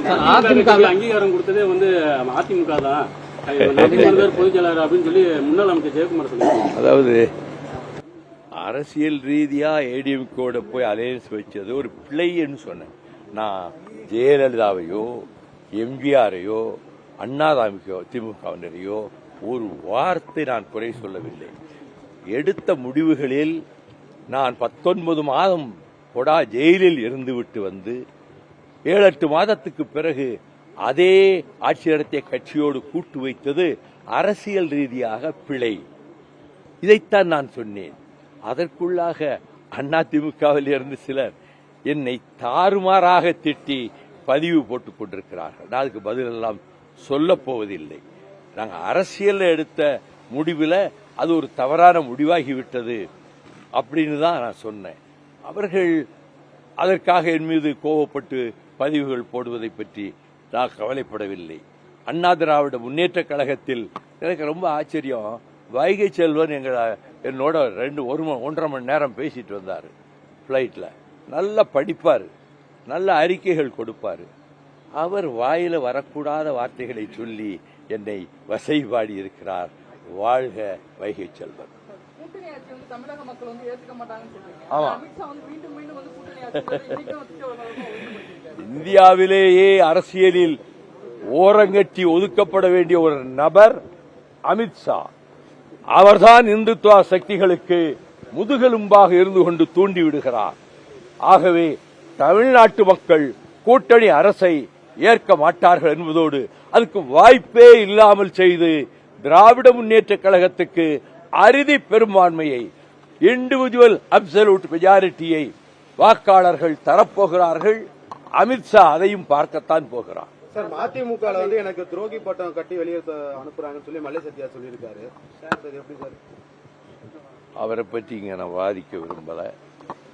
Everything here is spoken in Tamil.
அங்கீகாரம் கொடுத்ததே வந்து அதிமுக தான் பொதுச் செயலாளர் அப்படின்னு சொல்லி முன்னாள் அமைச்சர் ஜெயக்குமார் சொன்னாங்க. அதாவது அரசியல் ரீதியா ஏடிஎம்கோட போய் அலையன்ஸ் வச்சது ஒரு பிள்ளைன்னு சொன்னேன். நான் ஜெயலலிதாவையோ எம்ஜிஆரையோ அண்ணாதாமிக்கோ திமுகவினரையோ ஒரு வார்த்தை நான் குறை சொல்லவில்லை. எடுத்த முடிவுகளில் நான் 19 மாதம் கொடா ஜெயிலில் இருந்துவிட்டு வந்து 7-8 மாதத்துக்கு பிறகு அதே ஆட்சி நடத்திய கட்சியோடு கூட்டு வைத்தது அரசியல் ரீதியாக பிழை. இதைத்தான் நான் சொன்னேன். அதற்குள்ளாக அதிமுகவில் இருந்து சிலர் என்னை தாறுமாறாக திட்டி பதிவு போட்டுக் கொண்டிருக்கிறார்கள். நான் அதுக்கு பதிலெல்லாம் சொல்லப் போவதில்லை. நாங்கள் அரசியல் எடுத்த முடிவில் அது ஒரு தவறான முடிவாகிவிட்டது அப்படின்னு தான் நான் சொன்னேன். அவர்கள் அதற்காக என் மீது கோபப்பட்டு பதிவுகள் போடுவதை பற்றி நான் கவலைப்படவில்லை. அண்ணா திராவிட முன்னேற்ற கழகத்தில் எனக்கு ரொம்ப ஆச்சரியம். வைகை செல்வன் என்னோட 1.5 மணி நேரம் பேசிட்டு வந்தார் பிளைட்ல. நல்லா படிப்பார், நல்ல அறிக்கைகள் கொடுப்பார். அவர் வாயில வரக்கூடாத வார்த்தைகளை சொல்லி என்னை வசைபாடி இருக்கிறார். வாழ்க வைகை செல்வன். இந்தியாவிலேயே அரசியலில் ஓரங்கட்டி ஒதுக்கப்பட வேண்டிய ஒரு நபர் அமித்ஷா. அவர்தான் இந்துத்துவ சக்திகளுக்கு முதுகெலும்பாக இருந்து கொண்டு தூண்டிவிடுகிறார். ஆகவே தமிழ்நாட்டு மக்கள் கூட்டணி அரசை ஏற்க மாட்டார்கள் என்பதோடு அதுக்கு வாய்ப்பே இல்லாமல் செய்து திராவிட முன்னேற்ற கழகத்துக்கு அறுதி பெரும்பான்மையை, இண்டிவிஜுவல் அப்சல்யூட் மெஜாரிட்டியை வாக்காளர்கள் தரப்போகிறார்கள். அமித்ஷா அதையும் பார்க்கத்தான் போகிறார். சார், மதிமுக வந்து எனக்கு துரோகி பட்டம் கட்டி வெளியே அனுப்புறாங்கன்னு சொல்லி மல்லை சத்யா சொல்லியிருக்காரு. எப்படி சார்? அவரை பற்றி இங்க நான் வாதிக்க விரும்பல.